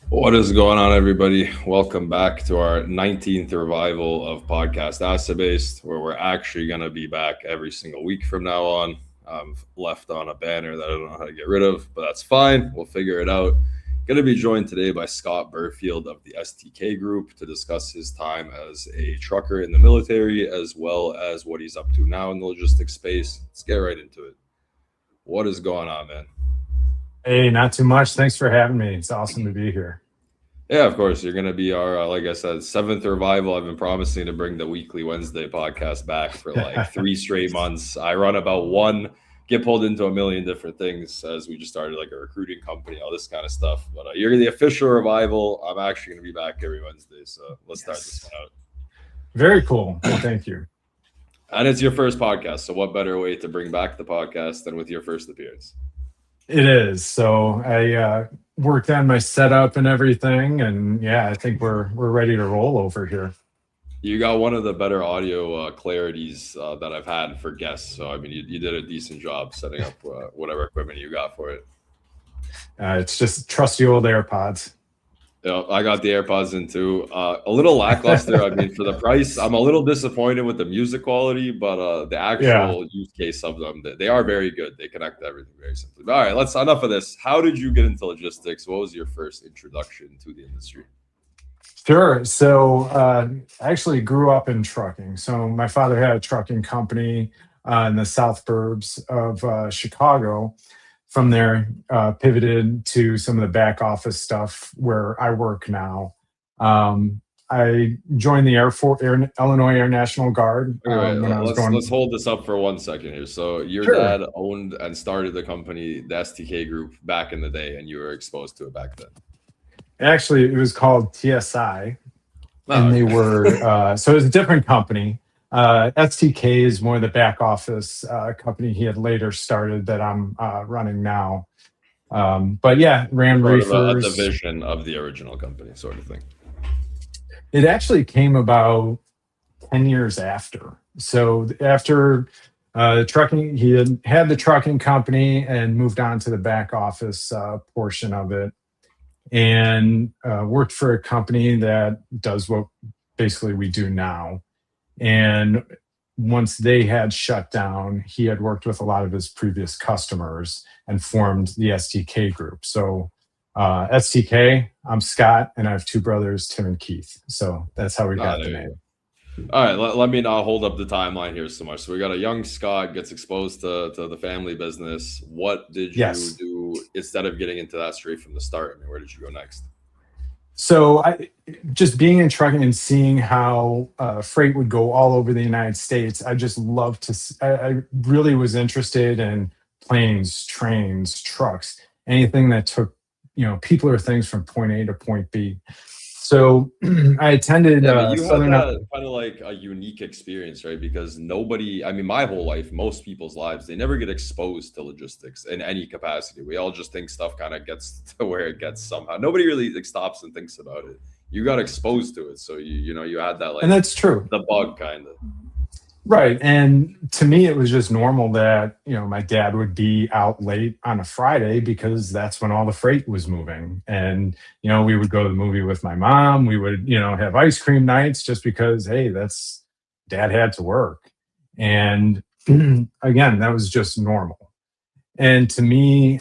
What is going on, everybody? Welcome back to our 19th revival of Podcast Asset Based, where we're actually going to be back every single week from now on. I've left on a banner that I don't know how to get rid of, but that's fine. We'll figure it out. Going to be joined today by Scott Burfield of the STK Group to discuss his time as a trucker in the military, as well as what he's up to now in the logistics space. Let's get right into it. What is going on, man? Hey, not too much. Thanks for having me. It's awesome to be here. Yeah, of course. You're going to be our, like I said, 7th revival. I've been promising to bring the weekly Wednesday podcast back for like 3 straight months. I run about one, get pulled into a million different things as we just started like a recruiting company, all this kind of stuff. But you're the official revival. I'm actually going to be back every Wednesday. So let's start this one out. Very cool. Well, thank you. And it's your first podcast. So what better way to bring back the podcast than with your first appearance? It is. So I worked on my setup and everything, and yeah, I think we're ready to roll over here. You got one of the better audio clarities that I've had for guests. So I mean, you did a decent job setting up whatever equipment you got for it. It's just trusty old AirPods. Yeah, I got the AirPods in too. A little lackluster. I mean, for the price, I'm a little disappointed with the music quality, but the actual use case of them, they are very good. They connect to everything very simply. But all right, let's enough of this. How did you get into logistics? What was your first introduction to the industry? Sure. So I actually grew up in trucking. So my father had a trucking company in the south burbs of Chicago. From there, pivoted to some of the back office stuff where I work now. I joined the Illinois Air National Guard. Let's hold this up for 1 second here. So your dad owned and started the company, the STK Group, back in the day, and you were exposed to it back then. Actually, it was called TSI, and they were so it was a different company. STK is more the back office company he had later started that I'm running now. But yeah, ran reefers. A division of the original company, sort of thing. It actually came about 10 years after. So after trucking, he had the trucking company and moved on to the back office portion of it, and worked for a company that does what basically we do now. And once they had shut down, he had worked with a lot of his previous customers and formed the STK Group. So STK, I'm Scott, and I have 2 brothers, Tim and Keith. So that's how we got the name. All right, let me not hold up the timeline here so much. So we got a young Scott gets exposed to the family business. What did you do instead of getting into that straight from the start? I mean, where did you go next? So just being in trucking and seeing how freight would go all over the United States, I just loved to, I really was interested in planes, trains, trucks, anything that took people or things from point A to point B. So I attended Yeah, but you had Southern. that kind of like a unique experience, right? Because nobody, I mean, my whole life, most people's lives, they never get exposed to logistics in any capacity. We all just think stuff kind of gets to where it gets somehow. Nobody really like stops and thinks about it. You got exposed to it, so you had that And like that's true. the bug kind of. Right. And to me, it was just normal that, my dad would be out late on a Friday because that's when all the freight was moving. And, we would go to the movie with my mom. We would, have ice cream nights just because, hey, that's dad had to work. And again, that was just normal. And to me,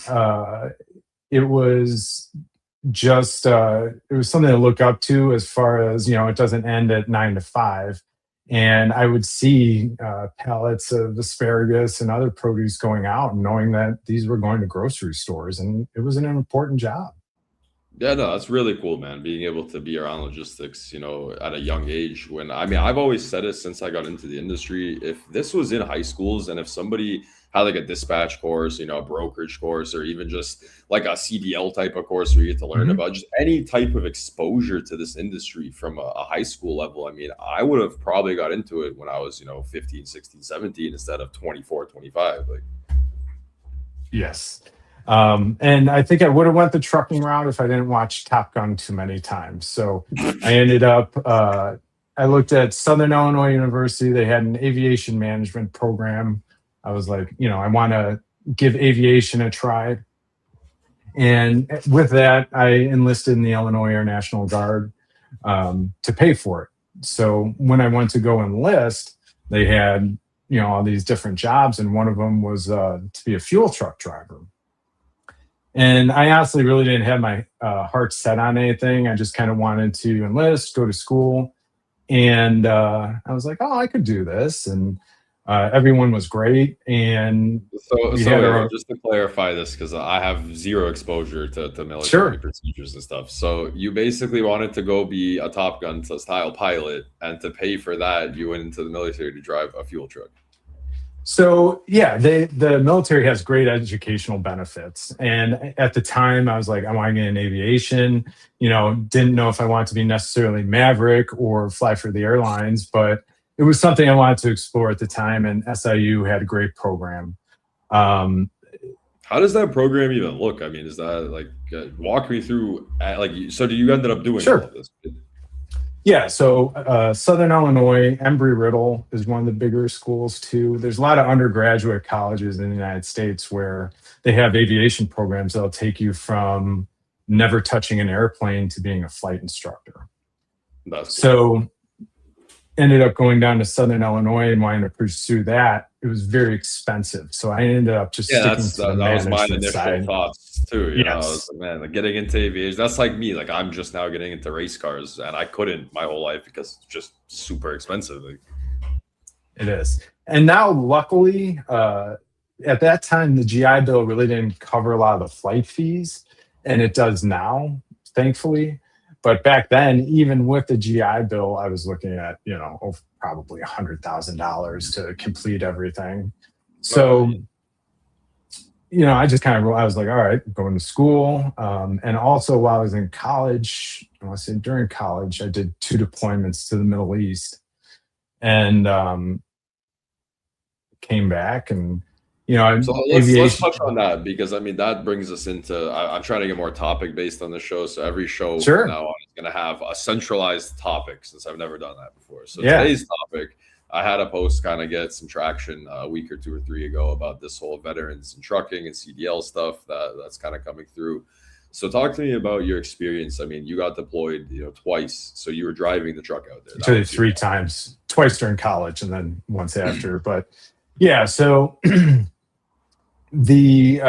it was it was something to look up to as far as, it doesn't end at 9 to 5. And I would see pallets of asparagus and other produce going out, and knowing that these were going to grocery stores, and it was an important job. Yeah, no, that's really cool, man. Being able to be around logistics, at a young age. When I mean, I've always said it since I got into the industry. If this was in high schools and if somebody had like a dispatch course, a brokerage course, or even just like a CDL type of course where you get to learn Mhm. about just any type of exposure to this industry from a high school level, I mean, I would have probably got into it when I was, 15, 16, 17 instead of 24, 25. Like, Yes. And I think I would have went the trucking route if I didn't watch Top Gun too many times. So I ended up, I looked at Southern Illinois University. They had an aviation management program. I was like, I want to give aviation a try. And with that, I enlisted in the Illinois Air National Guard to pay for it. So when I went to go enlist, they had, all these different jobs. And one of them was to be a fuel truck driver. And I honestly really didn't have my heart set on anything. I just kind of wanted to enlist, go to school. And I was like, oh, I could do this. And everyone was great. And so, we so had wait, our, just to clarify this, because I have zero exposure to military sure. procedures and stuff. So you basically wanted to go be a Top Gun style pilot, and to pay for that, you went into the military to drive a fuel truck. So yeah, the military has great educational benefits. And at the time I was like, I want to get in aviation, didn't know if I wanted to be necessarily Maverick or fly for the airlines, but it was something I wanted to explore at the time. And SIU had a great program. Um, How does that program even look? I mean, is that like walk me through? Like, so do you ended up doing all sure. of this? Yeah, so Southern Illinois, Embry-Riddle is one of the bigger schools too. There's a lot of undergraduate colleges in the United States where they have aviation programs that'll take you from never touching an airplane to being a flight instructor. That's cool. So ended up going down to Southern Illinois and wanting to pursue that. It was very expensive, so I ended up just Yeah, sticking to the that was my management initial side. thoughts too. I was Yes, like, man, like getting into aviation, that's like me. Like I'm just now getting into race cars, and I couldn't my whole life because it's just super expensive. Like, it is. And now, luckily, at that time, the GI Bill really didn't cover a lot of the flight fees, and it does now, thankfully. But back then, even with the GI Bill, I was looking at, probably $100,000 to complete everything. uh, So, I just kind of, I was like, all right, going to school. And also while I was in college, I want to say during college, I did 2 deployments to the Middle East and came back and, So let's aviation. touch on that, because I mean that brings us into I'm trying to get more topic based on the show. So every show from Sure. now on is going to have a centralized topic, since I've never done that before. So Yeah. today's topic, I had a post kind of get some traction a week or 2 or 3 ago about this whole veterans and trucking and CDL stuff that's kind of coming through. So talk to me about your experience. I mean, you got deployed, twice, so you were driving the truck out there. That Actually was your 3 times, twice during college and then once after. But yeah, so the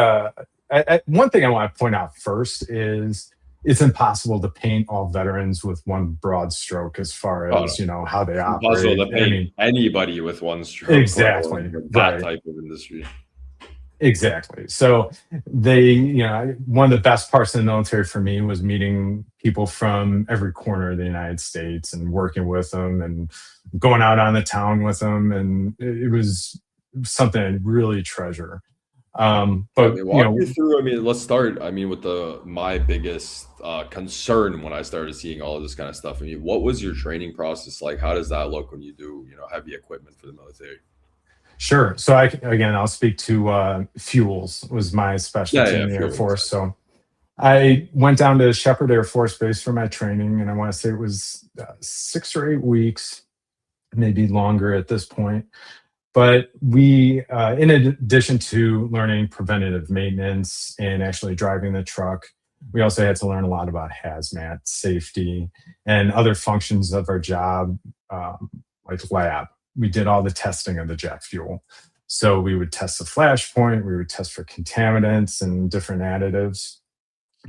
one thing I want to point out first is it's impossible to paint all veterans with one broad stroke as far oh, as how they impossible operate. to I paint mean, anybody with one stroke, let alone exactly that right. type of industry. Exactly. So one of the best parts of the military for me was meeting people from every corner of the United States and working with them and going out on the town with them. And it was something I really treasure. I But mean, walk me through. I mean, let's start. I mean, with my biggest concern when I started seeing all of this kind of stuff. I mean, what was your training process like? How does that look when you do, heavy equipment for the military? sure. So I'll speak to fuels was my Yeah, specialty yeah, in the Air fuel. Force. So I went down to Shepherd Air Force Base for my training, and I want to say it was 6 or 8 weeks, maybe longer at this point. But we, in addition to learning preventative maintenance and actually driving the truck, we also had to learn a lot about hazmat, safety, and other functions of our job, like lab. We did all the testing of the jet fuel. So we would test the flash point, we would test for contaminants and different additives.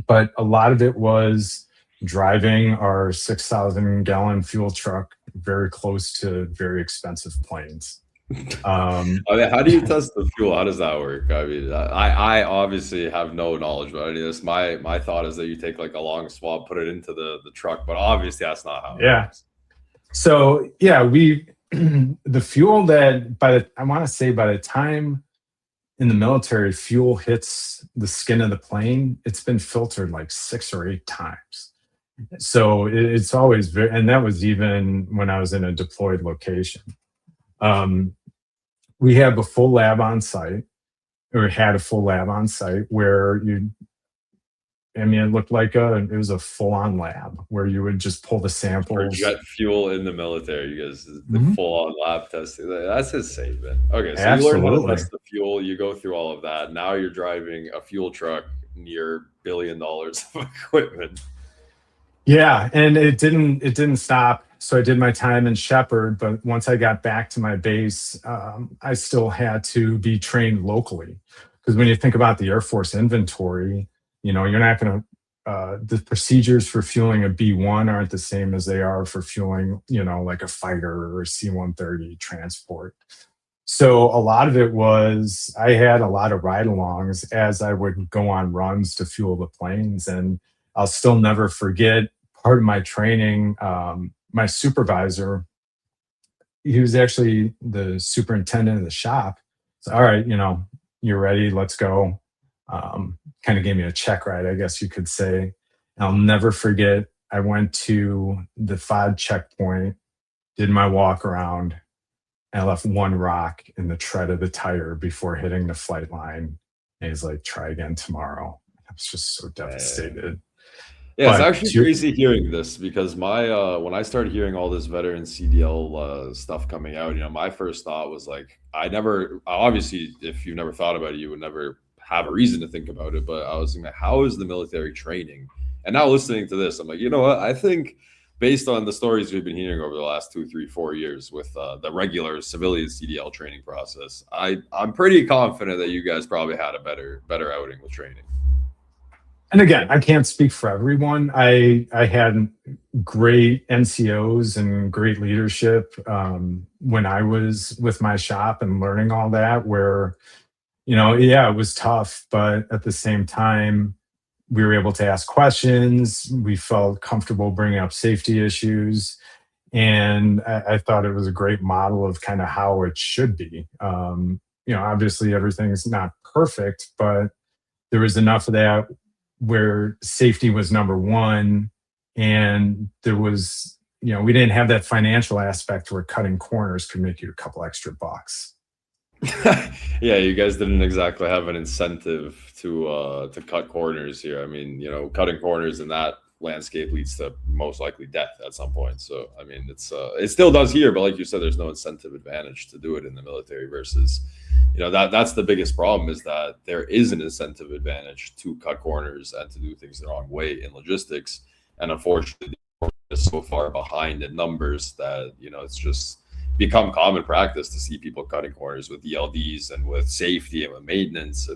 But a lot of it was driving our 6,000-gallon fuel truck very close to very expensive planes. I mean, how do you test the fuel? How does that work? I mean, I obviously have no knowledge about any of this. My thought is that you take like a long swab, put it into the truck, but obviously that's not how it Yeah. works. So yeah, we the fuel that I want to say by the time in the military fuel hits the skin of the plane, it's been filtered like 6 or 8 times. So it's always very, and that was even when I was in a deployed location. We have a full lab on site, or had a full lab on site where it looked like it was a full-on lab where you would just pull the For samples. jet fuel in the military, you guys, the Mhm. full-on lab testing. That's insane, man. Okay, so you learn how to Absolutely. test the fuel, you go through all of that. Now you're driving a fuel truck near $1 billion of equipment. Yeah, and it didn't stop. So I did my time in Shepherd, but once I got back to my base, I still had to be trained locally. Because when you think about the Air Force inventory, you're not going to. The procedures for fueling a B-1 aren't the same as they are for fueling, like a fighter or a C-130 transport. So a lot of it was I had a lot of ride-alongs as I would go on runs to fuel the planes, and I'll still never forget part of my training. My supervisor, he was actually the superintendent of the shop. So, all right, you're ready, let's go. Kind of gave me a check ride, I guess you could say. And I'll never forget, I went to the FOD checkpoint, did my walk around, and I left one rock in the tread of the tire before hitting the flight line. And he's like, try again tomorrow. I was just so devastated. Yeah, it's But actually crazy hearing this because when I started hearing all this veteran CDL stuff coming out, my first thought was like, obviously, if you've never thought about it, you would never have a reason to think about it. But I was thinking, how is the military training? And now listening to this, I'm like, you know what? I think based on the stories we've been hearing over the last 2, 3, 4 years with the regular civilian CDL training process, I'm pretty confident that you guys probably had a better outing with training. And again, I can't speak for everyone. I had great NCOs and great leadership when I was with my shop and learning all that, where, yeah, it was tough, but at the same time, we were able to ask questions. We felt comfortable bringing up safety issues. And I thought it was a great model of kind of how it should be. Obviously, everything's not perfect, but there was enough of that where safety was number one, and there was, we didn't have that financial aspect where cutting corners could make you a couple extra bucks. Yeah, you guys didn't exactly have an incentive to cut corners here. I mean, cutting corners in that landscape leads to most likely death at some point. So I mean, it still does here, but like you said, there's no incentive advantage to do it in the military versus, that's the biggest problem, is that there is an incentive advantage to cut corners and to do things the wrong way in logistics. And unfortunately, it's so far behind in numbers that, it's just become common practice to see people cutting corners with ELDs and with safety and with maintenance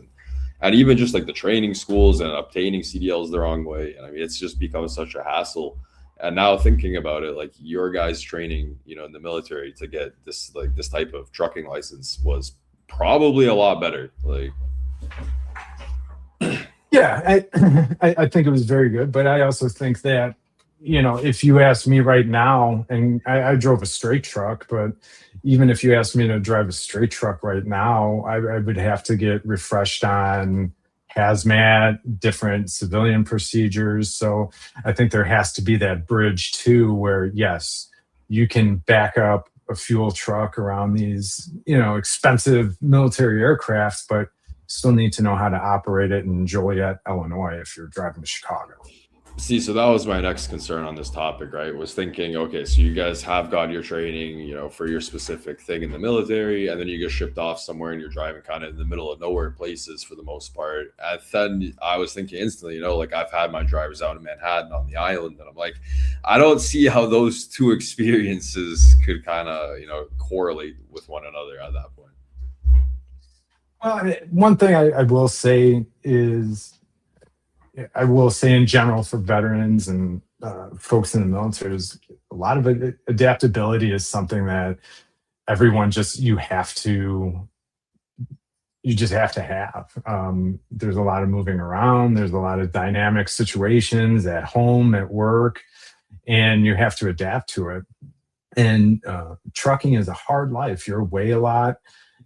and even just like the training schools and obtaining CDLs the wrong way. And I mean, it's just become such a hassle. And now thinking about it, like your guys' training, in the military to get this type of trucking license was probably a lot better. Like, yeah, I think it was very good, but I also think that if you ask me right now, and I drove a straight truck, but even if you asked me to drive a straight truck right now, I would have to get refreshed on hazmat, different civilian procedures. So I think there has to be that bridge too, where yes, you can back up a fuel truck around these, expensive military aircrafts, but still need to know how to operate it in Joliet, Illinois, if you're driving to Chicago. See, so that was my next concern on this topic, right? Was thinking, okay, so you guys have got your training, for your specific thing in the military, and then you get shipped off somewhere and you're driving kind of in the middle of nowhere places for the most part. And then I was thinking instantly, like I've had my drivers out in Manhattan on the island, and I'm like, I don't see how those two experiences could kind of, correlate with one another at that point. Well, one thing I will say is, I will say in general for veterans and folks in the military, is a lot of adaptability is something that everyone you just have to have. There's a lot of moving around. There's a lot of dynamic situations at home, at work, and you have to adapt to it. And trucking is a hard life. You're away a lot.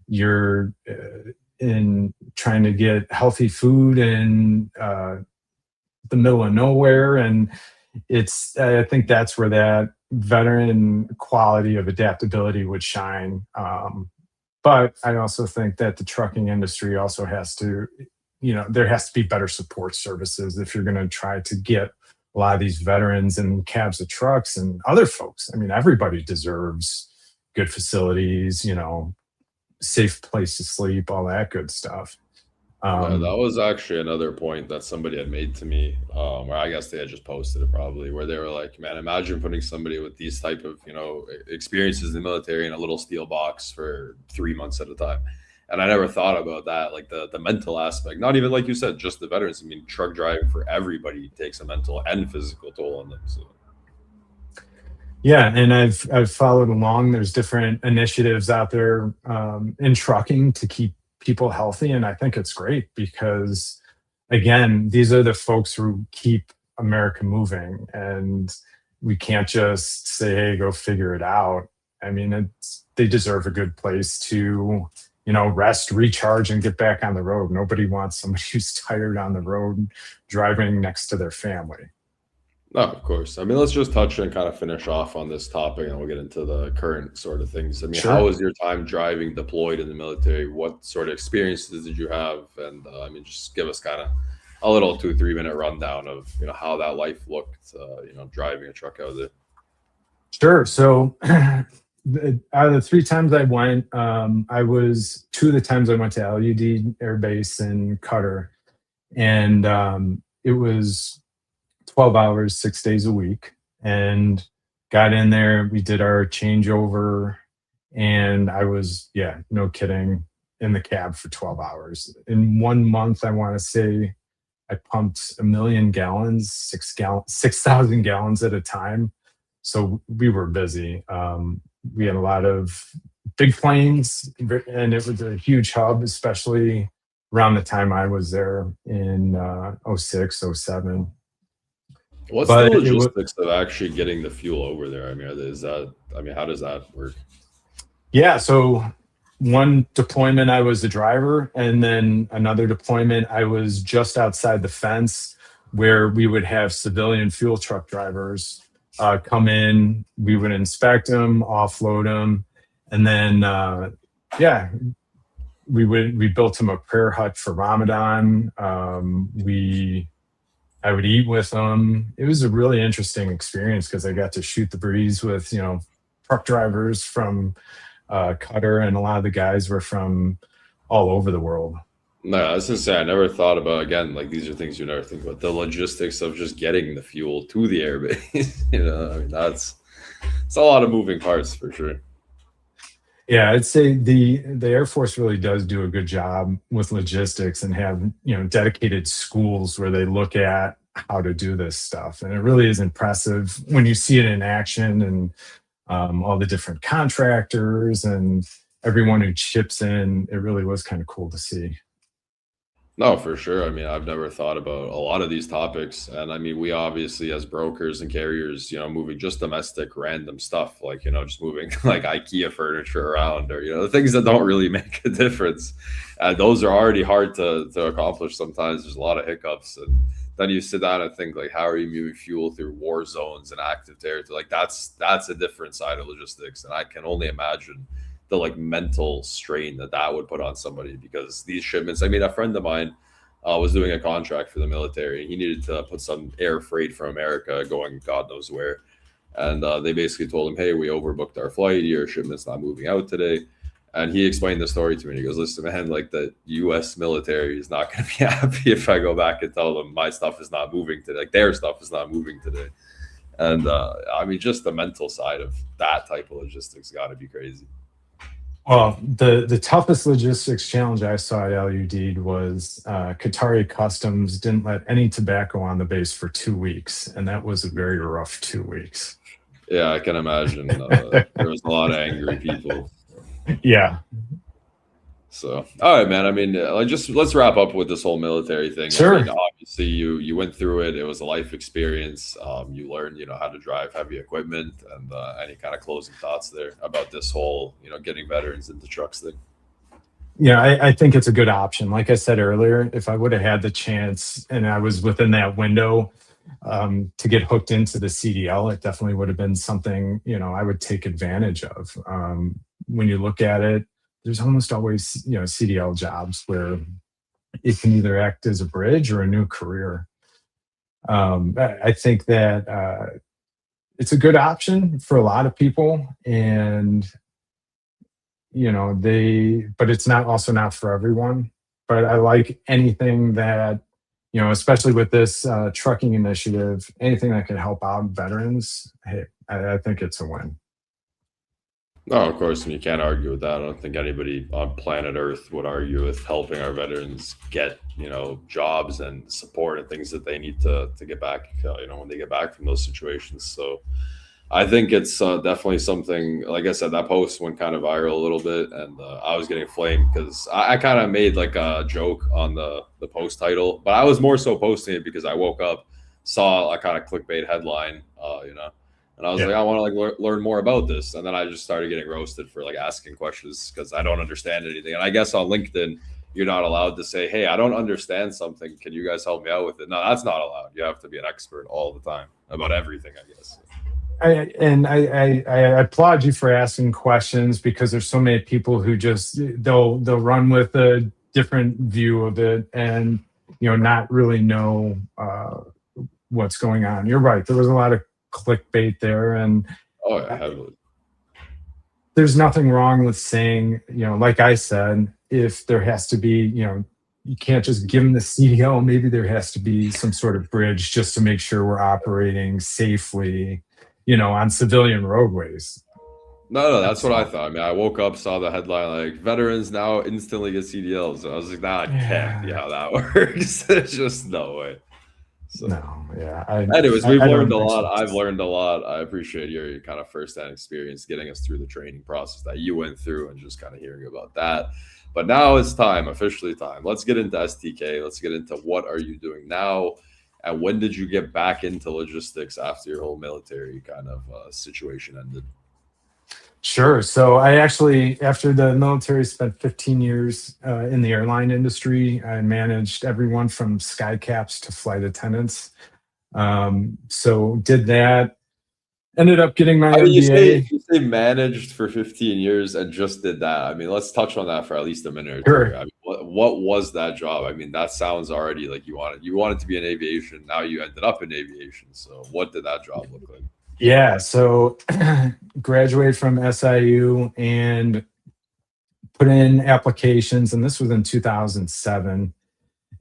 You're in trying to get healthy food in the middle of nowhere, and I think that's where that veteran quality of adaptability would shine. But I also think that the trucking industry also has to, there has to be better support services if you're going to try to get a lot of these veterans in cabs of trucks and other folks. I mean, everybody deserves good facilities, safe place to sleep, all that good stuff. Yeah, that was actually another point that somebody had made to me, or I guess they had just posted it probably, where they were like, "Man, imagine putting somebody with these type of experiences in the military in a little steel box for 3 months at a time." And I never thought about that, like the mental aspect. Not even like you said, just the veterans. I mean, truck driving for everybody takes a mental and physical toll on them. So. Yeah, and I've followed along. There's different initiatives out there in trucking to keep people healthy, and I think it's great because, again, these are the folks who keep America moving, and we can't just say, "Hey, go figure it out." I mean, they deserve a good place to, rest, recharge, and get back on the road. Nobody wants somebody who's tired on the road driving next to their family. No, of course. I mean, let's just touch and kind of finish off on this topic, and we'll get into the current sort of things. I mean, how Sure. was your time driving deployed in the military? What sort of experiences did you have? And I mean, just give us kind of a little 2 3 minute rundown of how that life looked. Driving a truck out there. Sure. So, out of the 3 times I went, two of the times I went to LUD Air Base in Qatar, and it was 12 hours, 6 days a week, and got in there. We did our changeover, and I was, yeah, no kidding, in the cab for 12 hours. In 1 month, I want to say I pumped 1 million gallons, 6,000 gallons at a time. So we were busy. We had a lot of big planes, and it was a huge hub, especially around the time I was there in 06, 07. What's the But it was, logistics of actually getting the fuel over there? I mean, how does that work? yeah. So one deployment, I was the driver, and then another deployment, I was just outside the fence where we would have civilian fuel truck drivers come in. We would inspect them, offload them, and then yeah, we built them a prayer hut for Ramadan. I would eat with them. It was a really interesting experience because I got to shoot the breeze with, truck drivers from Qatar, and a lot of the guys were from all over the world. No, I was gonna say I never thought about, again, like these are things you never think about, the logistics of just getting the fuel to the airbase. I mean, it's a lot of moving parts for sure. Yeah, I'd say the Air Force really does do a good job with logistics and have, dedicated schools where they look at how to do this stuff. And it really is impressive when you see it in action, and all the different contractors and everyone who chips in. It really was kind of cool to see. No, for sure. I mean, I've never thought about a lot of these topics. And I mean, we obviously, as brokers and carriers, moving just domestic random stuff, like, just moving like IKEA furniture around, or, the things that don't really make a difference. Those are already hard to accomplish sometimes. There's a lot of hiccups. And then you sit down and think, like, how are you moving fuel through war zones and active territory? Like, that's a different side of logistics. And I can only imagine the like mental strain that would put on somebody, because these shipments, I mean, a friend of mine was doing a contract for the military. He needed to put some air freight from America going God knows where. And they basically told him, hey, we overbooked our flight. Your shipment's not moving out today. And he explained the story to me. He goes, listen, man, like the U.S. military is not going to be happy if I go back and tell them my stuff is not moving today. Like their stuff is not moving today. And I mean, just the mental side of that type of logistics got to be crazy. Well, the toughest logistics challenge I saw at LUD was Qatari Customs didn't let any tobacco on the base for 2 weeks, and that was a very rough 2 weeks. Yeah, I can imagine. There was a lot of angry people. Yeah. So, all right, man. I mean, let's wrap up with this whole military thing. Sure. I mean, obviously, you went through it. It was a life experience. You learned, how to drive heavy equipment, and any kind of closing thoughts there about this whole, getting veterans into trucks thing. Yeah, I think it's a good option. Like I said earlier, if I would have had the chance and I was within that window to get hooked into the CDL, it definitely would have been something, I would take advantage of. When you look at it, there's almost always, CDL jobs where it can either act as a bridge or a new career. I think that it's a good option for a lot of people, and but it's not for everyone. But I like anything that, especially with this trucking initiative, anything that can help out veterans. Hey, I think it's a win. No, of course, and you can't argue with that. I don't think anybody on planet Earth would argue with helping our veterans get, jobs and support and things that they need to get back, when they get back from those situations. So I think it's definitely something. Like I said, that post went kind of viral a little bit, and I was getting flamed because I kind of made like a joke on the post title, but I was more so posting it because I woke up, saw a kind of clickbait headline, and I was like, I want to like learn more about this, and then I just started getting roasted for like asking questions because I don't understand anything. And I guess on LinkedIn, you're not allowed to say, "Hey, I don't understand something. Can you guys help me out with it?" No, that's not allowed. You have to be an expert all the time about everything, I guess. I applaud you for asking questions, because there's so many people who just they'll run with a different view of it and not really know what's going on. You're right. There was a lot of clickbait there, and Oh yeah, heavily. there's nothing wrong with saying, like I said, if there has to be, you can't just give them the CDL. Maybe there has to be some sort of bridge just to make sure we're operating safely, on civilian roadways. No, that's what I thought. I mean, I woke up, saw the headline like veterans now instantly get CDLs. I was like, nah, I can't be how that works. There's just no way. So, No, yeah. anyways, we've learned a don't think lot. so. I've learned a lot. I appreciate your kind of firsthand experience getting us through the training process that you went through and just kind of hearing about that. But now it's time, officially time. Let's get into STK. Let's get into what are you doing now, and when did you get back into logistics after your whole military kind of situation ended? Sure. So I actually, after the military, spent 15 years in the airline industry. I managed everyone from sky caps to flight attendants. So did that. Ended up getting my I mean, MBA. you say managed for 15 years and just did that. I mean, let's touch on that for at least a minute or two. Sure. I mean, what was that job? I mean, that sounds already like you wanted to be in aviation. Now you ended up in aviation. So what did that job look like? Yeah. So graduated from SIU and put in applications, and this was in 2007.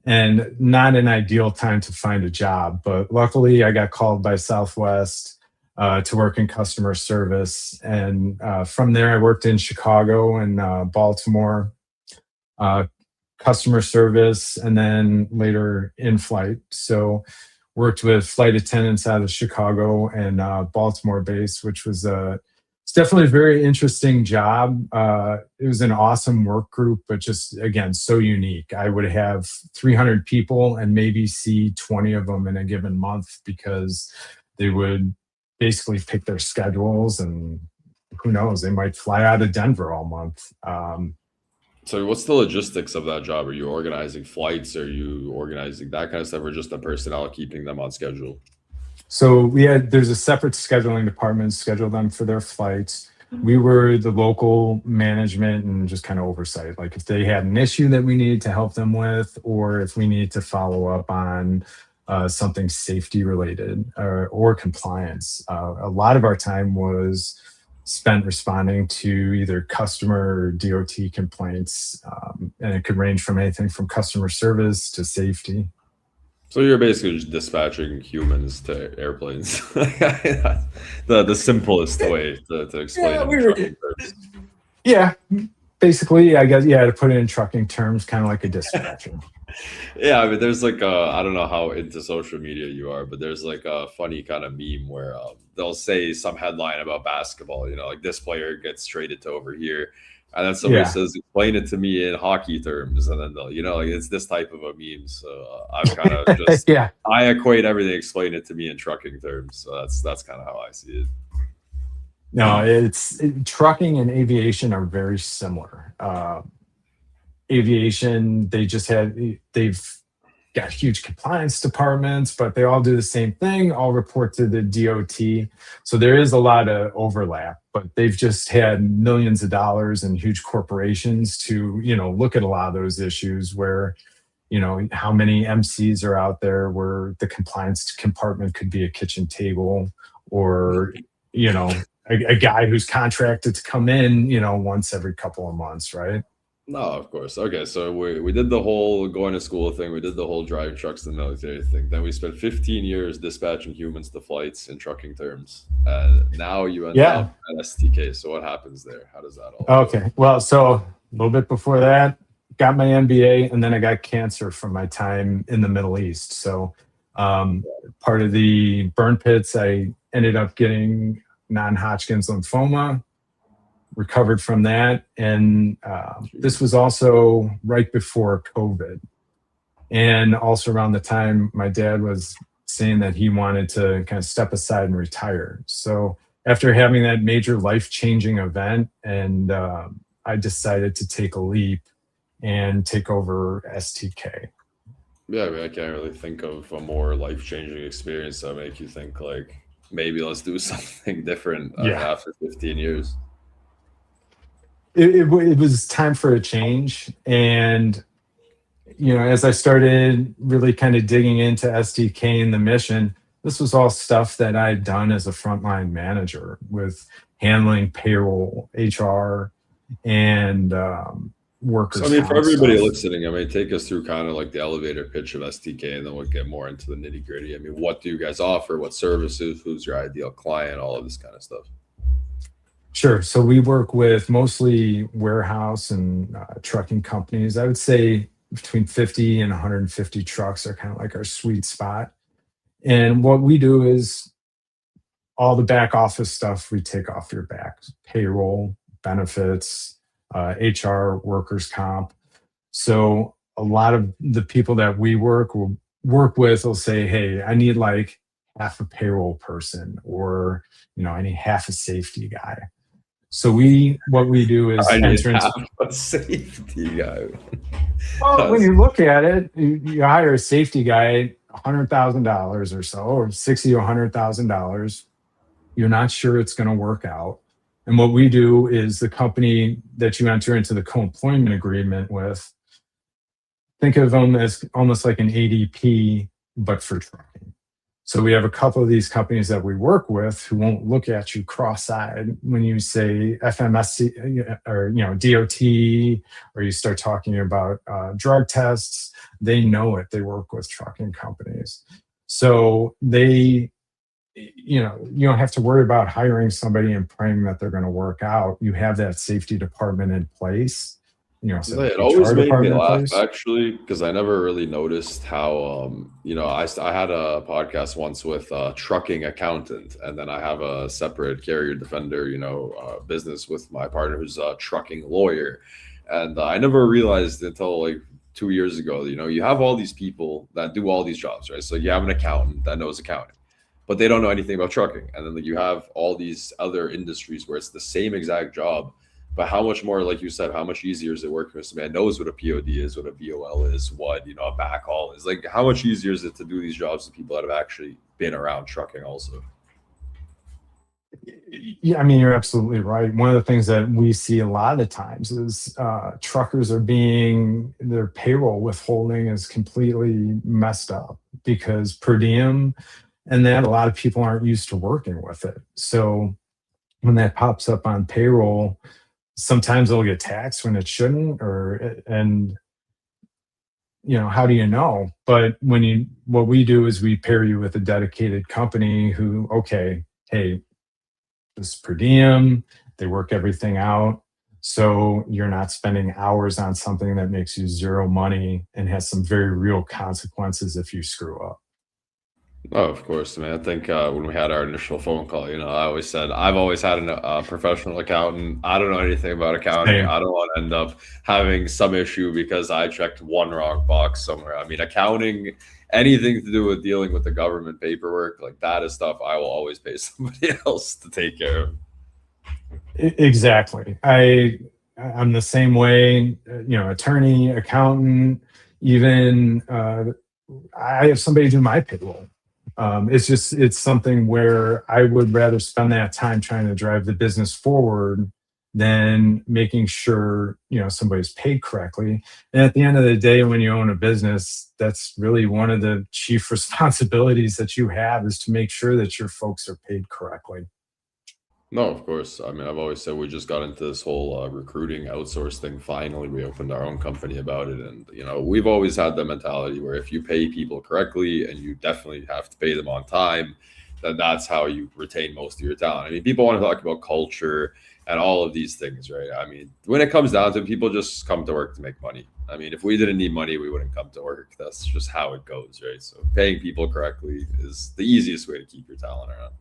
And not an ideal time to find a job, but luckily I got called by Southwest to work in customer service. And from there, I worked in Chicago and Baltimore, customer service, and then later in flight. So worked with flight attendants out of Chicago and Baltimore base, which was a definitely a very interesting job. It was an awesome work group, but just again, so unique. I would have 300 people and maybe see 20 of them in a given month because they would basically pick their schedules, and who knows, they might fly out of Denver all month. So what's the logistics of that job? Are you organizing flights? Are you organizing that kind of stuff, or just the personnel keeping them on schedule? So there's a separate scheduling department, schedule them for their flights. We were the local management and just kind of oversight. Like if they had an issue that we needed to help them with, or if we needed to follow up on something safety related or compliance. A lot of our time was spent responding to either customer or DOT complaints. And it could range from anything from customer service to safety. So you're basically just dispatching humans to airplanes. The simplest way to explain Yeah, it in trucking terms. yeah, basically, I guess, yeah, to put it in trucking terms, kind of like a dispatcher. Yeah, I mean, there's like I don't know how into social media you are, but there's like a funny kind of meme where they'll say some headline about basketball, like this player gets traded to over here, and then somebody Yeah. says, "Explain it to me in hockey terms," and then they'll, like it's this type of a meme. So I'm kind of just Yeah. I equate everything. Explain it to me in trucking terms. So that's kind of how I see it. No, trucking and aviation are very similar. Aviation, they've got huge compliance departments, but they all do the same thing, all report to the DOT. So there is a lot of overlap, but they've just had millions of dollars and huge corporations to, look at a lot of those issues where, how many MCs are out there where the compliance compartment could be a kitchen table or, a guy who's contracted to come in, once every couple of months, right? No, of course. Okay, so we did the whole going to school thing. We did the whole driving trucks to the military thing. Then we spent 15 years dispatching humans to flights in trucking terms. And now you end Yeah. up at STK. So what happens there? How does that all go? Okay. Well, so a little bit before that, got my MBA, and then I got cancer from my time in the Middle East. So part of the burn pits, I ended up getting non-Hodgkin's lymphoma, recovered from that. And this was also right before COVID. And also around the time my dad was saying that he wanted to kind of step aside and retire. So after having that major life-changing event, and I decided to take a leap and take over STK. Yeah, I mean, I can't really think of a more life-changing experience that make you think like maybe let's do something different after 15 years. It was time for a change. And, as I started really kind of digging into STK and the mission, this was all stuff that I'd done as a frontline manager with handling payroll, HR, and workers. So, I mean, for everybody stuff. listening, I mean, take us through kind of like the elevator pitch of STK, and then we'll get more into the nitty gritty. I mean, what do you guys offer? What services? Who's your ideal client? All of this kind of stuff. Sure. So we work with mostly warehouse and trucking companies. I would say between 50 and 150 trucks are kind of like our sweet spot. And what we do is all the back office stuff we take off your back: payroll, benefits, HR, workers' comp. So a lot of the people that we work with will say, "Hey, I need like half a payroll person," or I need half a safety guy. So what we do is I need enter into. half a safety guy. Well, when you look at it, you hire a safety guy, $100,000 or so, or $60,000 to $100,000. You're not sure it's going to work out. And what we do is the company that you enter into the co-employment agreement with, think of them as almost like an ADP, but for trucking. So we have a couple of these companies that we work with who won't look at you cross-eyed when you say FMSC or DOT, or you start talking about drug tests. They know it. They work with trucking companies, so they, you don't have to worry about hiring somebody and praying that they're going to work out. You have that safety department in place, set It a always HR made me department in laugh place. actually because I never really noticed how I had a podcast once with a trucking accountant, and then I have a separate carrier defender business with my partner who's a trucking lawyer, and I never realized until like 2 years ago. You have all these people that do all these jobs, right? So you have an accountant that knows accounting, but they don't know anything about trucking, and then you have all these other industries where it's the same exact job, but how much more, like you said, how much easier is it working with somebody that knows what a POD is, what a VOL is, what a backhaul is? Like, how much easier is it to do these jobs with people that have actually been around trucking also? Yeah, I mean, you're absolutely right. One of the things that we see a lot of times is truckers are their payroll withholding is completely messed up because per diem and that a lot of people aren't used to working with it. So when that pops up on payroll, sometimes it'll get taxed when it shouldn't, and how do you know? But what we do is we pair you with a dedicated company who, okay, hey, this is per diem, they work everything out. So you're not spending hours on something that makes you zero money and has some very real consequences if you screw up. Oh, of course, man. I think when we had our initial phone call, I always said I've always had a professional accountant. I don't know anything about accounting. Same. I don't want to end up having some issue because I checked one wrong box somewhere. I mean, accounting, anything to do with dealing with the government paperwork, like that is stuff I will always pay somebody else to take care of. Exactly. I'm the same way. Attorney, accountant, even I have somebody do my payroll. It's something where I would rather spend that time trying to drive the business forward than making sure somebody's paid correctly. And at the end of the day, when you own a business, that's really one of the chief responsibilities that you have is to make sure that your folks are paid correctly. No, of course. I mean, I've always said we just got into this whole recruiting outsource thing. Finally, we opened our own company about it, and we've always had the mentality where if you pay people correctly, and you definitely have to pay them on time, then that's how you retain most of your talent. I mean, people want to talk about culture and all of these things, right? I mean, when it comes down to it, people just come to work to make money. I mean, if we didn't need money, we wouldn't come to work. That's just how it goes, right? So paying people correctly is the easiest way to keep your talent around.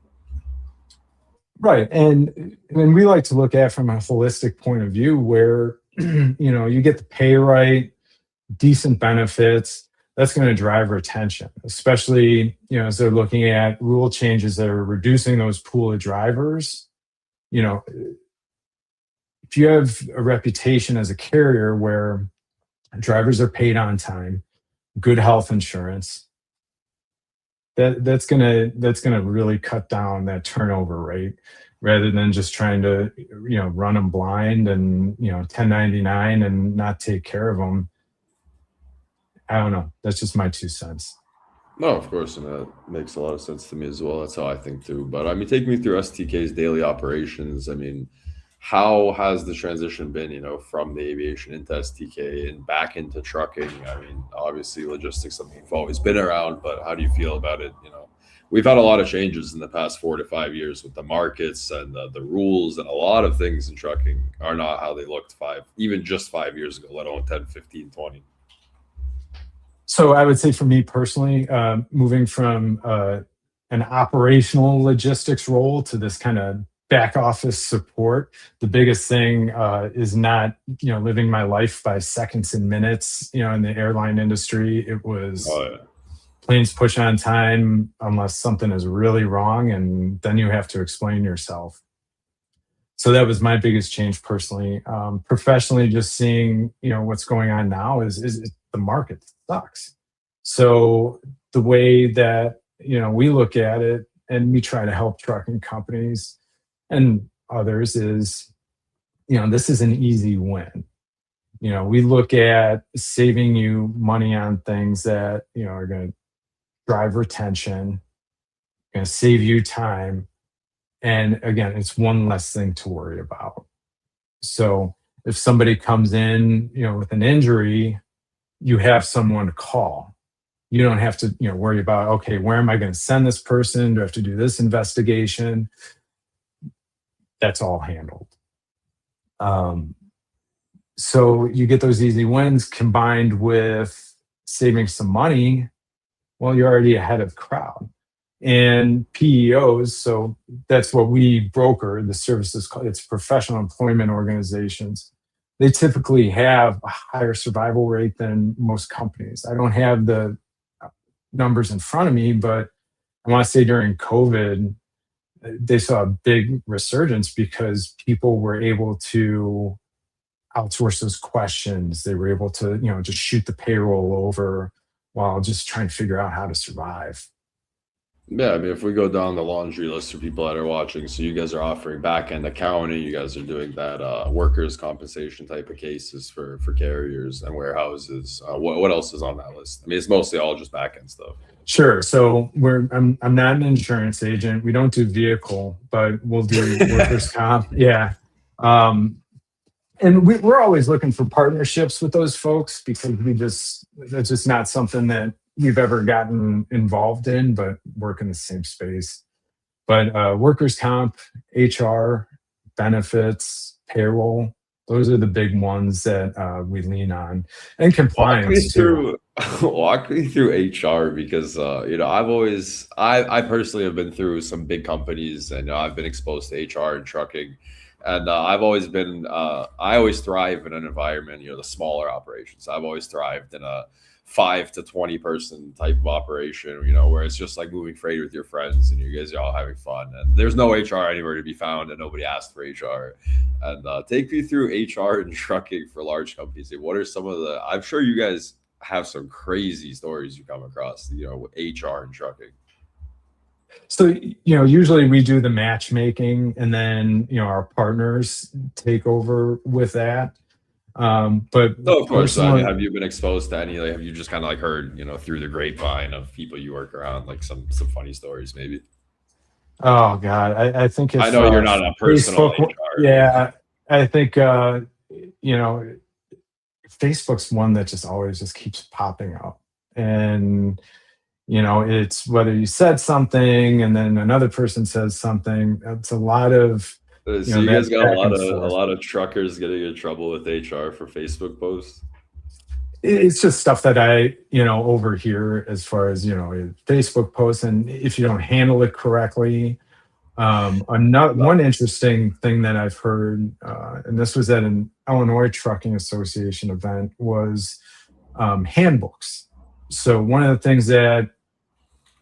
Right. And we like to look at it from a holistic point of view where you get the pay right, decent benefits, that's going to drive retention, especially as they're looking at rule changes that are reducing those pool of drivers. You know, if you have a reputation as a carrier where drivers are paid on time, good health insurance, that's gonna really cut down that turnover rate rather than just trying to run them blind and 1099 and not take care of them. I don't know. That's just my 2 cents. No, of course, and that makes a lot of sense to me as well. That's how I think too. But I mean, take me through STK's daily operations. I mean, how has the transition been, from the aviation into STK and back into trucking? I mean, obviously logistics something you've always been around, but how do you feel about it? We've had a lot of changes in the past 4 to 5 years with the markets and the rules, and a lot of things in trucking are not how they looked even just 5 years ago, let alone 10, 15, 20. So I would say for me personally, moving from an operational logistics role to this kind of back office support, the biggest thing is not living my life by seconds and minutes. In the airline industry, it was Oh yeah. planes push on time unless something is really wrong, and then you have to explain yourself. So that was my biggest change personally. Professionally, just seeing what's going on now is the market sucks. So the way that we look at it, and we try to help trucking companies and others is this is an easy win. We look at saving you money on things that are going to drive retention, going to save you time, and again, it's one less thing to worry about. So if somebody comes in, with an injury, you have someone to call. You don't have to, worry about, okay, where am I going to send this person? Do I have to do this investigation? That's all handled. Um, So you get those easy wins combined with saving some money. Well, you're already ahead of the crowd. And PEOs, so that's what we broker, the services, it's professional employment organizations. They typically have a higher survival rate than most companies. I don't have the numbers in front of me, but I want to say during COVID, they saw a big resurgence because people were able to outsource those questions. They were able to, just shoot the payroll over while just trying to figure out how to survive. Yeah, I mean, if we go down the laundry list for people that are watching, so you guys are offering back-end accounting, you guys are doing that workers' compensation type of cases for carriers and warehouses. What else is on that list? I mean, it's mostly all just back-end stuff. Sure. So I'm not an insurance agent. We don't do vehicle, but we'll do workers' comp. Yeah. And we're always looking for partnerships with those folks because that's just not something that we've ever gotten involved in, but work in the same space. But workers' comp, HR, benefits, payroll, those are the big ones that we lean on, and compliance too. Walk me through HR because I personally have been through some big companies and I've been exposed to HR and trucking. And I always thrive in an environment, the smaller operations. I've always thrived in a 5 to 20 person type of operation, where it's just like moving freight with your friends and you guys are all having fun. And there's no HR anywhere to be found and nobody asked for HR. And take me through HR and trucking for large companies. What are some of I'm sure you guys have some crazy stories you come across, with HR and trucking. So, usually we do the matchmaking and then, our partners take over with that. But no, of course, I mean, have you been exposed to any, have you just kind of heard, through the grapevine of people you work around, some funny stories maybe? Oh God. I think I know you're not a personal Facebook, HR. yeah. I think, Facebook's one that just always just keeps popping up. And, it's whether you said something and then another person says something. It's a lot of, so you guys got a lot of truckers getting in trouble with HR for Facebook posts. It's just stuff that I, overhear as far as, Facebook posts. And if you don't handle it correctly, one interesting thing that I've heard, and this was at an Illinois Trucking Association event, was handbooks. So one of the things that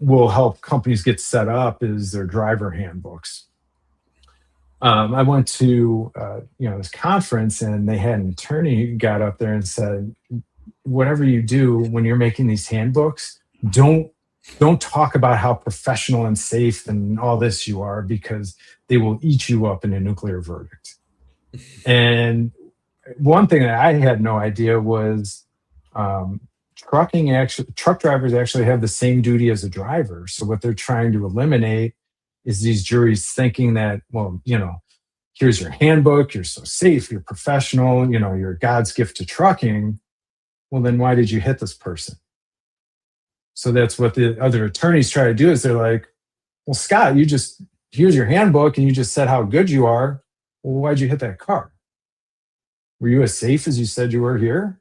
will help companies get set up is their driver handbooks. I went to this conference and they had an attorney who got up there and said, whatever you do when you're making these handbooks, don't talk about how professional and safe and all this you are, because they will eat you up in a nuclear verdict. And one thing that I had no idea was truck drivers actually have the same duty as a driver. So what they're trying to eliminate is these juries thinking that, well, here's your handbook, you're so safe, you're professional, you're God's gift to trucking. Well, then why did you hit this person? So that's what the other attorneys try to do, is they're like, well, Scott, here's your handbook and you just said how good you are. Well, why'd you hit that car? Were you as safe as you said you were here?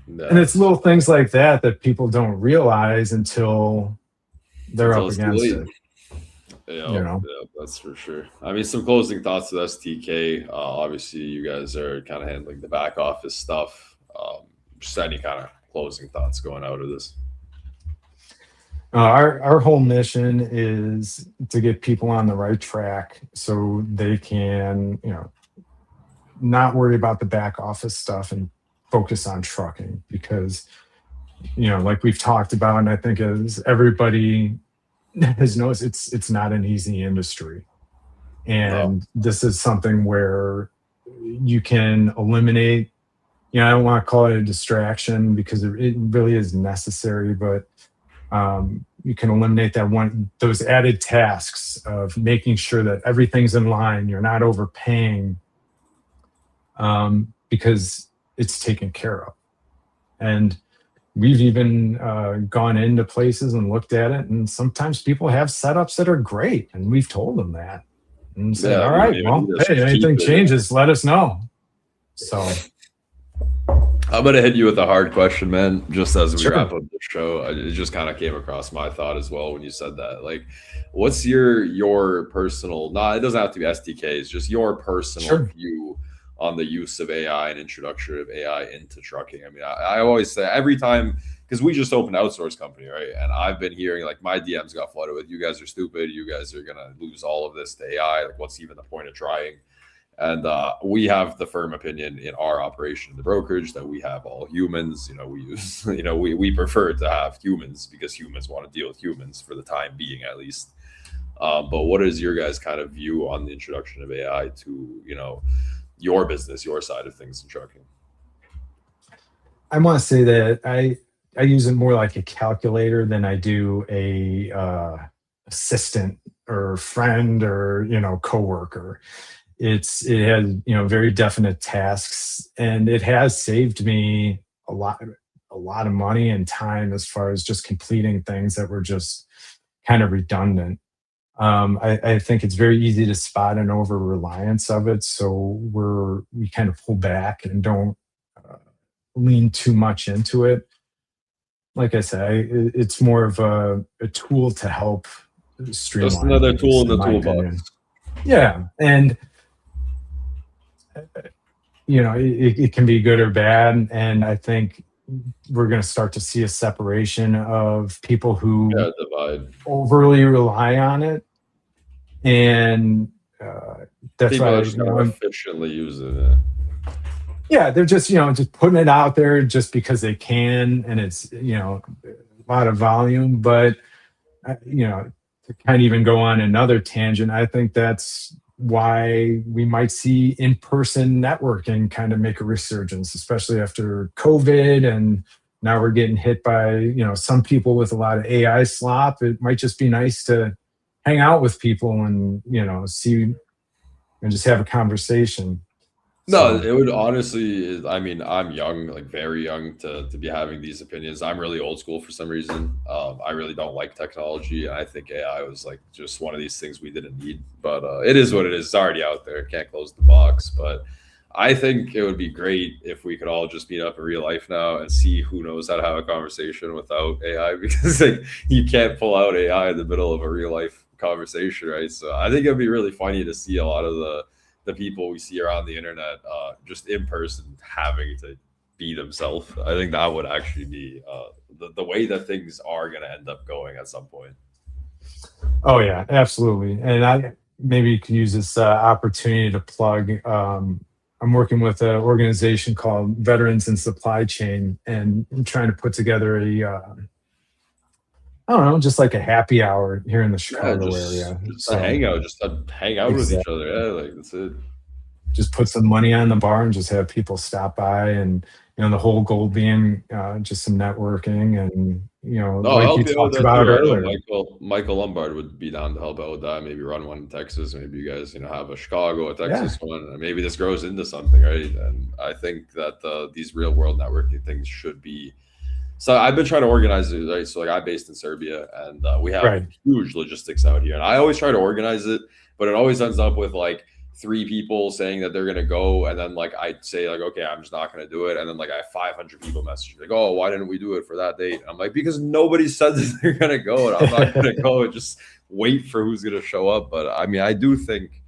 No. And it's little things like that people don't realize until they're up against it. Yeah, that's for sure. I mean, some closing thoughts with STK. Obviously, you guys are kind of handling the back office stuff. Just any kind of closing thoughts going out of this? Our whole mission is to get people on the right track so they can, not worry about the back office stuff and focus on trucking, because, like we've talked about, and I think as everybody has noticed, it's not an easy industry. And This is something where you can eliminate, I don't want to call it a distraction because it really is necessary, but you can eliminate those added tasks of making sure that everything's in line, you're not overpaying, because it's taken care of. And we've even gone into places and looked at it, and sometimes people have setups that are great, and we've told them that and said, all right, well, hey, anything changes, let us know. So I'm gonna hit you with a hard question, man. Just as we sure, wrap up the show, it just kind of came across my thought as well when you said that. Like, what's your personal? Nah, it doesn't have to be SDKs. Just your personal sure. view on the use of AI and introduction of AI into trucking. I mean, I always say every time because we just opened an outsource company, right? And I've been hearing like my DMs got flooded with, "You guys are stupid. You guys are gonna lose all of this to AI. Like, what's even the point of trying?" And we have the firm opinion in our operation, the brokerage, that we have all humans. We use, we prefer to have humans because humans want to deal with humans for the time being, at least. But what is your guys' kind of view on the introduction of AI to, your business, your side of things in trucking? I want to say that I use it more like a calculator than I do a assistant or friend or coworker. It has very definite tasks, and it has saved me a lot of money and time as far as just completing things that were just kind of redundant. I think it's very easy to spot an over reliance of it, so we kind of pull back and don't uh, lean too much into it. Like I said, it's more of a tool to help Just streamline another tool things, in in the my opinion. toolbox. Yeah, and it can be good or bad. And I think we're going to start to see a separation of people who Yeah, divide. overly rely on it. And that's People why, are just gonna efficiently use it. yeah, they're just putting it out there just because they can. And it's, a lot of volume. But, to kind of even go on another tangent, I think that's why we might see in-person networking kind of make a resurgence, especially after COVID. And now we're getting hit by, some people with a lot of AI slop. It might just be nice to hang out with people and, see and just have a conversation. No, So it would honestly. I mean, I'm young, like very young, to be having these opinions. I'm really old school for some reason. I really don't like technology. I think AI was like just one of these things we didn't need. But it is what it is. It's already out there. Can't close the box. But I think it would be great if we could all just meet up in real life now and see who knows how to have a conversation without AI because like you can't pull out AI in the middle of a real life conversation, right? So I think it'd be really funny to see a lot of the people we see around the internet just in person having to be themselves. I think that would actually be the way that things are going to end up going at some point. oh yeah, absolutely. And I maybe could use this opportunity to plug. I'm working with an organization called Veterans in Supply Chain, and I'm trying to put together I don't know, just like a happy hour here in the Yeah, Chicago area. just a So hangout, just to hang out with each exactly, other. Yeah, like that's it. just put some money on the bar and just have people stop by, and the whole goal being just some networking and No, I'll like you help you out with talked that about too. I know earlier. Michael Lombard would be down to help out with that. Maybe run one in Texas. Maybe you guys, have a Chicago, a Yeah, Texas one, and maybe this grows into something, right? And I think that these real world networking things should be. So I've been trying to organize it, right? So like I'm based in Serbia, and we have right. huge logistics out here, and I always try to organize it, but it always ends up with like three people saying that they're gonna go, and then like I say like, okay, I'm just not gonna do it, and then like I have 500 people message me like, oh, why didn't we do it for that date? And I'm like, because nobody said that they're gonna go, and I'm not gonna go and just wait for who's gonna show up. But I mean, I do think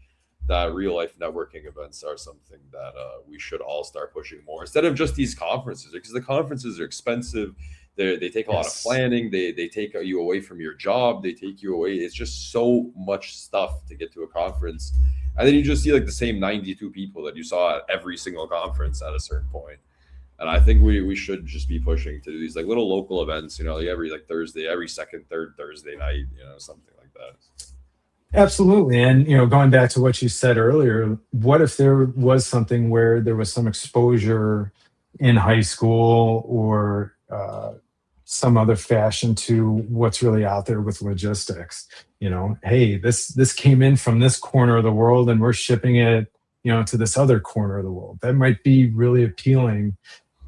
that real life networking events are something that we should all start pushing more instead of just these conferences because the conferences are expensive. They take a lot of Yes, planning. They take you away from your job. They take you away. It's just so much stuff to get to a conference. And then you just see like the same 92 people that you saw at every single conference at a certain point. And I think we should just be pushing to do these like little local events, like every like Thursday, every second, third Thursday night, something like that. absolutely. And going back to what you said earlier, what if there was something where there was some exposure in high school or some other fashion to what's really out there with logistics? Hey, this came in from this corner of the world, and we're shipping it, to this other corner of the world. That might be really appealing.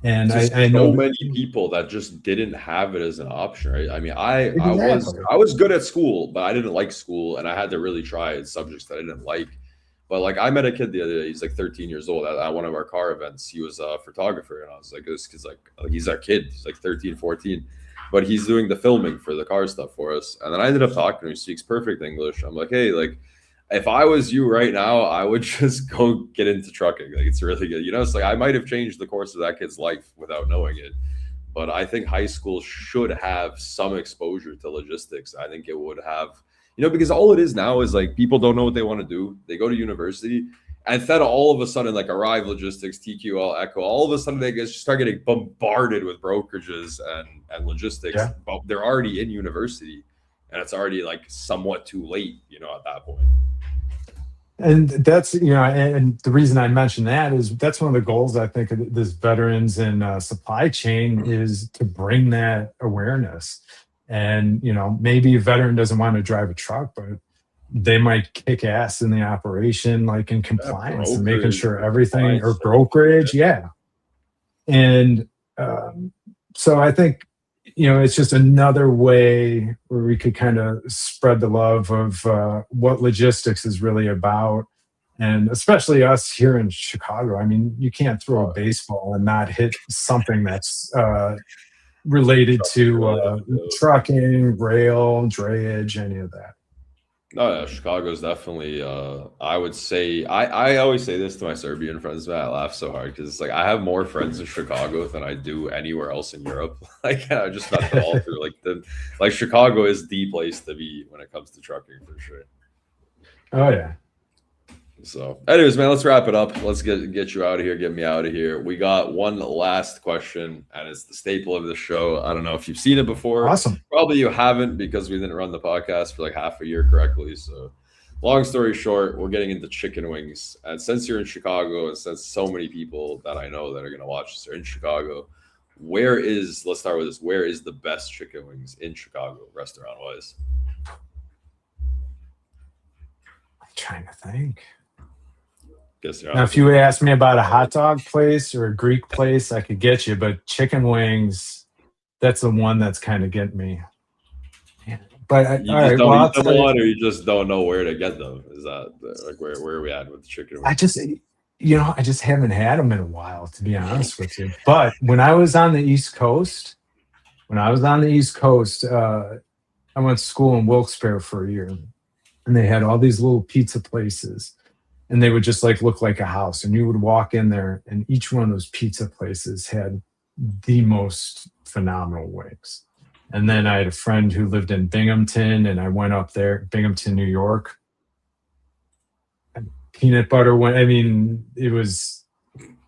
And To I so know many people that just didn't have it as an option, right? I mean, I was exactly. I was good at school, but I didn't like school, and I had to really try subjects that I didn't like. But like I met a kid the other day. He's like 13 years old at one of our car events. He was a photographer, and I was like, this kid's like he's our kid. He's like 13, 14, but he's doing the filming for the car stuff for us. And then I ended up talking to him. He speaks perfect English. I'm like, hey, like if I was you right now, I would just go get into trucking. Like it's really good. You know, it's like I might have changed the course of that kid's life without knowing it. But I think high school should have some exposure to logistics. I think it would have, because all it is now is like people don't know what they want to do. They go to university, and then all of a sudden, like Arrive Logistics, TQL, Echo, all of a sudden they just start getting bombarded with brokerages and logistics. Yeah. But they're already in university, and it's already like somewhat too late, at that point. And that's, and the reason I mentioned that is that's one of the goals I think of this veterans and supply chain is to bring that awareness. And, maybe a veteran doesn't want to drive a truck, but they might kick ass in the operation, like in compliance and making sure everything, or brokerage. Yeah. And so I think, it's just another way where we could kind of spread the love of what logistics is really about. And especially us here in Chicago. I mean, you can't throw a baseball and not hit something that's related to trucking, rail, drayage, any of that. No, yeah, Chicago's definitely, I would say, I always say this to my Serbian friends, man, I laugh so hard because it's like I have more friends in Chicago than I do anywhere else in Europe. Like, I just met them all through, like Chicago is the place to be when it comes to trucking for sure. Oh, yeah. So, anyways, man, let's wrap it up. Let's get you out of here, get me out of here. We got one last question, and it's the staple of the show. I don't know if you've seen it before. Awesome. Probably you haven't because we didn't run the podcast for like half a year correctly. So, long story short, we're getting into chicken wings. And since you're in Chicago, and since so many people that I know that are going to watch this are in Chicago, let's start with this. Where is the best chicken wings in Chicago, restaurant-wise? I'm trying to think. Now, if you asked me about a hot dog place or a Greek place, I could get you, but chicken wings, that's the one that's kind of getting me. But you just don't eat them a lot, or you just don't know where to get them? Is that like where are we at with the chicken wings? I just haven't had them in a while, to be honest with you. But when I was on the East Coast, I went to school in Wilkes-Barre for a year, and they had all these little pizza places. And they would just look like a house. And you would walk in there, and each one of those pizza places had the most phenomenal wings. And then I had a friend who lived in Binghamton, and I went up there, Binghamton, New York. And peanut butter wing. I mean, it was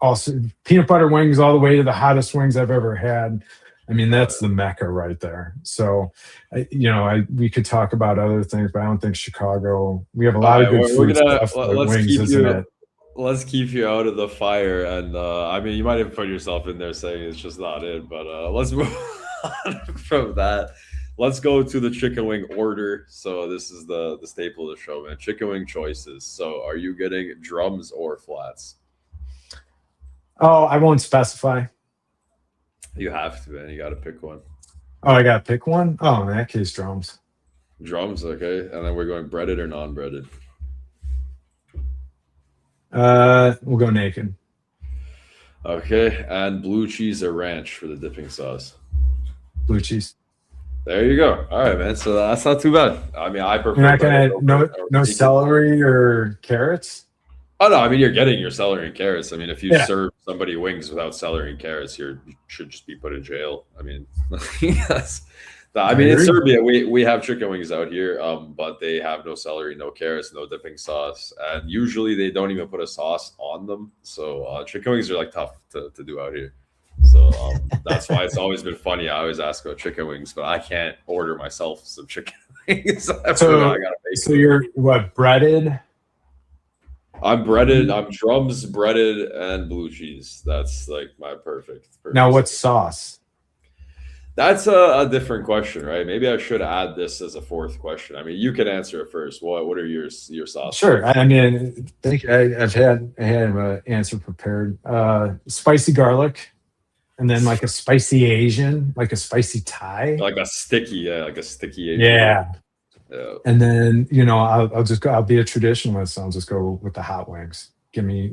also peanut butter wings all the way to the hottest wings I've ever had. I mean, that's the Mecca right there. So, we could talk about other things, but I don't think Chicago. We have a lot of good food stuff. Let's keep you out of the fire, and I mean, you might have put yourself in there saying it's just not it, but let's move on from that. Let's go to the chicken wing order. So this is the staple of the show, man. Chicken wing choices. So, are you getting drums or flats? Oh, I won't specify. You have to, man. You got to pick one. Oh, I got to pick one? Oh, in that case, drums. Drums, okay. And then we're going breaded or non-breaded? We'll go naked. Okay. And blue cheese or ranch for the dipping sauce? Blue cheese. There you go. All right, man. So that's not too bad. I mean, I prefer. You're not going to no celery or carrots? Oh, no. I mean, you're getting your celery and carrots. I mean, if you serve somebody wings without celery and carrots, you should just be put in jail. I mean, yes. I mean, in Serbia, we have chicken wings out here, but they have no celery, no carrots, no dipping sauce. And usually they don't even put a sauce on them. So chicken wings are tough to do out here. So that's why it's always been funny. I always ask about chicken wings, but I can't order myself some chicken wings. So you're what, breaded? I'm breaded. I'm drums, breaded, and blue cheese. That's my perfect. Now, what's sauce? That's a different question, right? Maybe I should add this as a fourth question. I mean, you can answer it first. What are your sauce? Sure. I mean, I think I had an answer prepared. Spicy garlic, and then a spicy Asian, like a spicy Thai, like a sticky Asian. Yeah. Yeah. And then, I'll be a traditionalist. I'll just go with the hot wings. Give me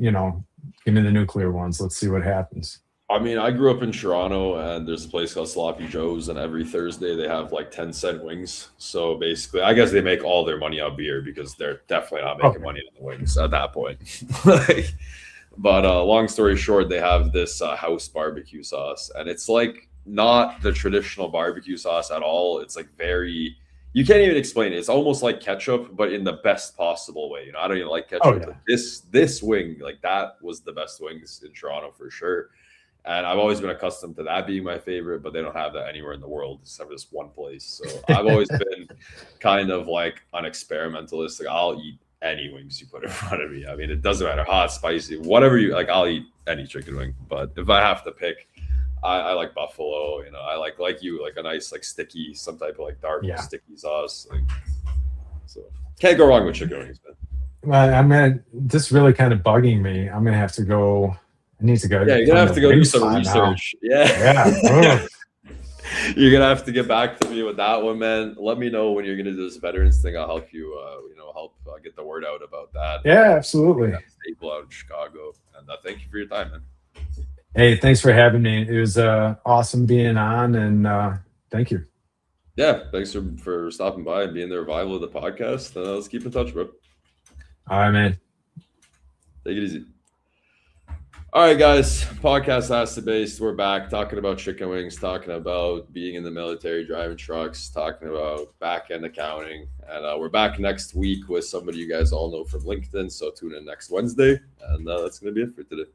the nuclear ones. Let's see what happens. I mean, I grew up in Toronto, and there's a place called Sloppy Joe's, and every Thursday they have like 10-cent wings. So basically, I guess they make all their money on beer because they're definitely not making money on the wings at that point. But long story short, they have this house barbecue sauce, and it's like not the traditional barbecue sauce at all. It's like you can't even explain it. It's almost like ketchup, but in the best possible way. I don't even like ketchup. Oh, yeah. But this wing, like that was the best wings in Toronto for sure. And I've always been accustomed to that being my favorite, but they don't have that anywhere in the world except for this one place. So I've always been kind of like an experimentalist. Like I'll eat any wings you put in front of me. I mean, it doesn't matter, hot, spicy, whatever you like. I'll eat any chicken wing. But if I have to pick, I like buffalo. I like you, like a nice like sticky, some type of like dark sticky sauce. So can't go wrong with chicken wings, man. Well, this really kind of bugging me. I'm gonna have to go. I need to go. Yeah, you're gonna have to go do some research. Now. Yeah. You're gonna have to get back to me with that one, man. Let me know when you're gonna do this veterans thing. I'll help you. Help get the word out about that. Yeah, absolutely. Staple out in Chicago, and thank you for your time, man. Hey, thanks for having me. It was awesome being on, and thank you. Yeah, thanks for stopping by and being the revival of the podcast. Let's keep in touch, bro. All right, man. Take it easy. All right, guys, podcast Acid Based. We're back talking about chicken wings, talking about being in the military, driving trucks, talking about back-end accounting. And we're back next week with somebody you guys all know from LinkedIn. So tune in next Wednesday. And that's going to be it for today.